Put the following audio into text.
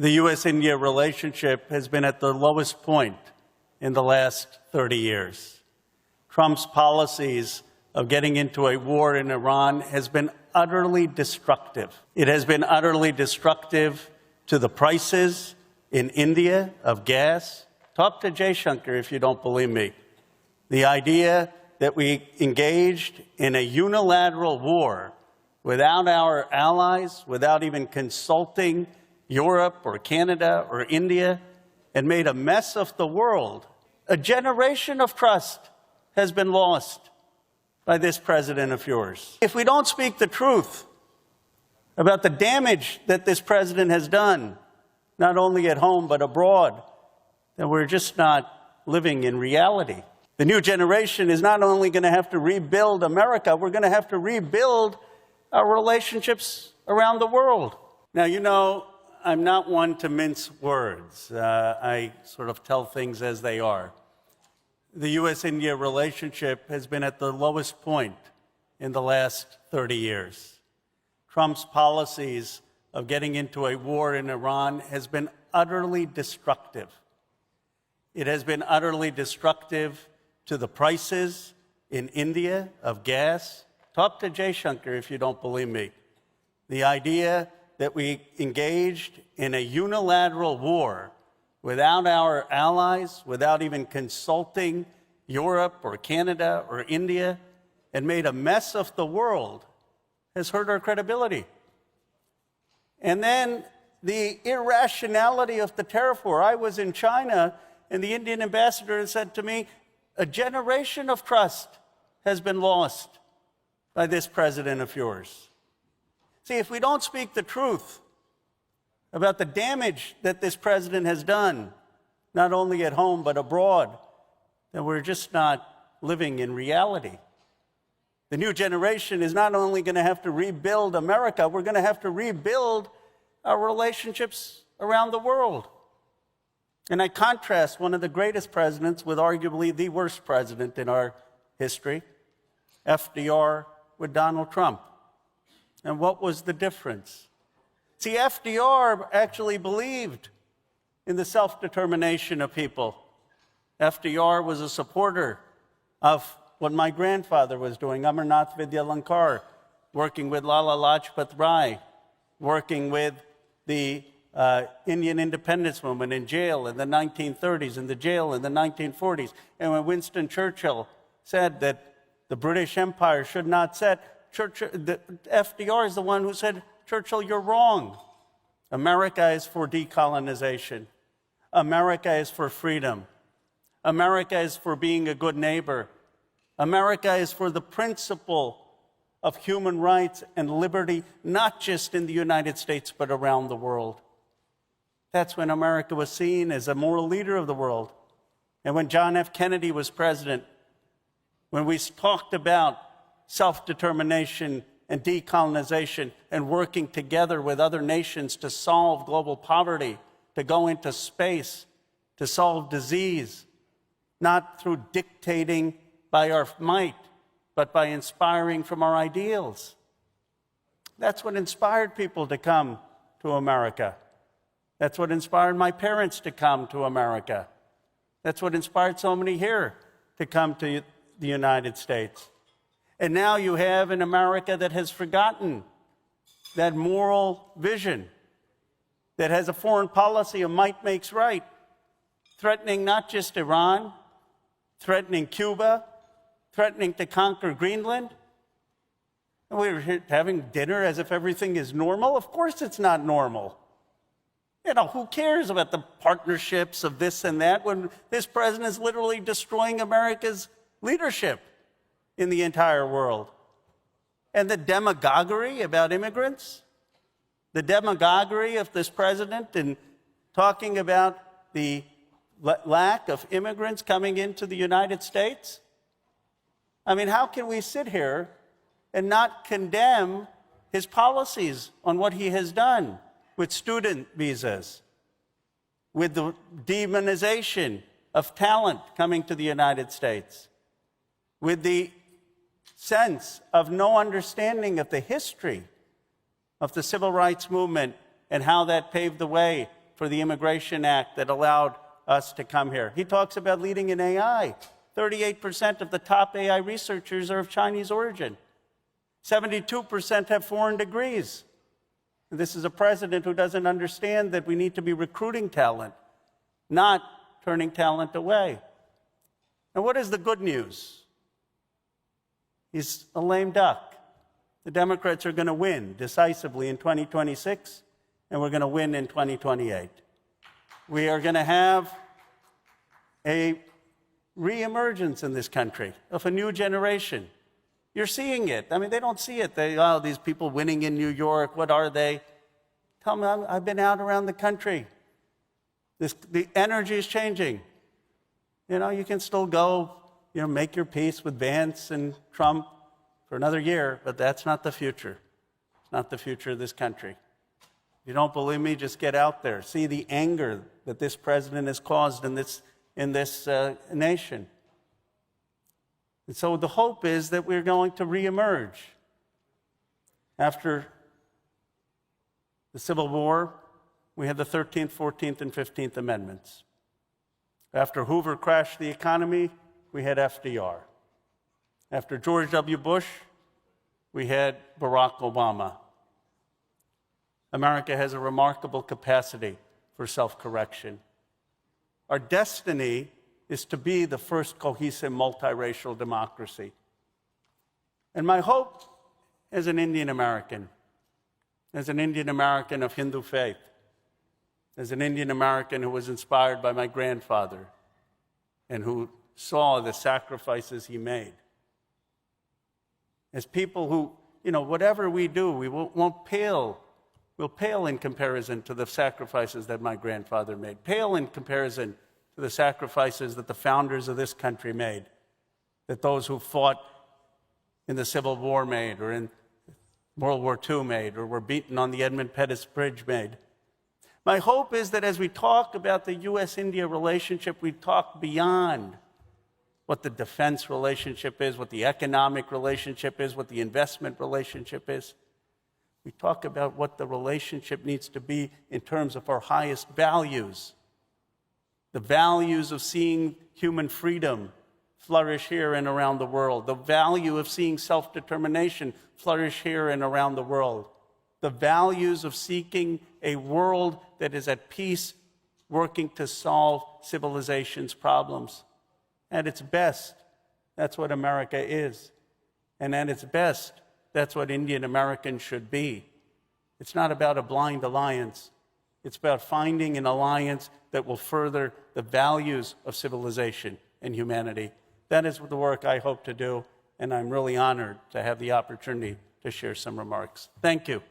The U.S.-India relationship has been at the lowest point in the last 30 years. Trump's policies of getting into a war in Iran has been utterly destructive. It has been utterly destructive to the prices in India of gas. Talk to Jay Shankar if you don't believe me. The idea that we engaged in a unilateral war without our allies, without even consulting Europe or Canada or India, and made a mess of the world. A generation of trust has been lost by this president of yours. If we don't speak the truth about the damage that this president has done, not only at home but abroad, then we're just not living in reality. The new generation is not only going to have to rebuild America, we're going to have to rebuild our relationships around the world. Now, you know, I'm not one to mince words. I sort of tell things as they are. The U.S.-India relationship has been at the lowest point in the last 30 years. Trump's policies of getting into a war in Iran has been utterly destructive. It has been utterly destructive to the prices in India of gas. Talk to Jay Shankar if you don't believe me. The idea that we engaged in a unilateral war without our allies, without even consulting Europe or Canada or India, and made a mess of the world, has hurt our credibility. And then the irrationality of the tariff war. I was in China, and the Indian ambassador said to me, a generation of trust has been lost by this president of yours. See, if we don't speak the truth about the damage that this president has done, not only at home but abroad, then we're just not living in reality. The new generation is not only going to have to rebuild America, we're going to have to rebuild our relationships around the world. And I contrast one of the greatest presidents with arguably the worst president in our history, FDR, with Donald Trump. And what was the difference? See, FDR actually believed in the self-determination of people. FDR was a supporter of what my grandfather was doing, Amarnath Vidyalankar, working with Lala Lajpat Rai, working with the Indian independence movement in jail in the 1930s, in the jail in the 1940s. And when Winston Churchill said that the British Empire should not set, FDR is the one who said, Churchill, you're wrong. America is for decolonization. America is for freedom. America is for being a good neighbor. America is for the principle of human rights and liberty, not just in the United States, but around the world. That's when America was seen as a moral leader of the world. And when John F. Kennedy was president, when we talked about self-determination and decolonization and working together with other nations to solve global poverty, to go into space, to solve disease, not through dictating by our might, but by inspiring from our ideals. That's what inspired people to come to America. That's what inspired my parents to come to America. That's what inspired so many here to come to the United States. And now you have an America that has forgotten that moral vision, that has a foreign policy of might makes right, threatening not just Iran, threatening Cuba, threatening to conquer Greenland. And we're having dinner as if everything is normal. Of course it's not normal. You know, who cares about the partnerships of this and that when this president is literally destroying America's leadership in the entire world? And the demagoguery about immigrants, the demagoguery of this president in talking about the lack of immigrants coming into the United States. I mean, how can we sit here and not condemn his policies on what he has done with student visas, with the demonization of talent coming to the United States, with the sense of no understanding of the history of the civil rights movement and how that paved the way for the Immigration Act that allowed us to come here. He talks about leading in AI. 38% of the top AI researchers are of Chinese origin. 72% have foreign degrees. This is a president who doesn't understand that we need to be recruiting talent, not turning talent away. Now, what is the good news? He's a lame duck. The Democrats are going to win decisively in 2026, and we're going to win in 2028. We are going to have a reemergence in this country of a new generation. You're seeing it. I mean, they don't see it. These people winning in New York, what are they? Tell them, I've been out around the country. The energy is changing. You know, you can still go, make your peace with Vance and Trump for another year, but that's not the future. It's not the future of this country. If you don't believe me, just get out there. See the anger that this president has caused in this nation. And so the hope is that we're going to reemerge. After the Civil War, we had the 13th, 14th, and 15th Amendments. After Hoover crashed the economy, we had FDR. After George W. Bush, we had Barack Obama. America has a remarkable capacity for self-correction. Our destiny is to be the first cohesive multiracial democracy. And my hope as an Indian American of Hindu faith, as an Indian American who was inspired by my grandfather and who saw the sacrifices he made, as people who, whatever we do, we'll pale in comparison to the sacrifices that my grandfather made, pale in comparison to the sacrifices that the founders of this country made, that those who fought in the Civil War made, or in World War II made, or were beaten on the Edmund Pettus Bridge made. My hope is that as we talk about the U.S.-India relationship, we talk beyond what the defense relationship is, what the economic relationship is, what the investment relationship is. We talk about what the relationship needs to be in terms of our highest values. The values of seeing human freedom flourish here and around the world. The value of seeing self-determination flourish here and around the world. The values of seeking a world that is at peace, working to solve civilization's problems. At its best, that's what America is. And at its best, that's what Indian Americans should be. It's not about a blind alliance. It's about finding an alliance that will further the values of civilization and humanity. That is the work I hope to do, and I'm really honored to have the opportunity to share some remarks. Thank you.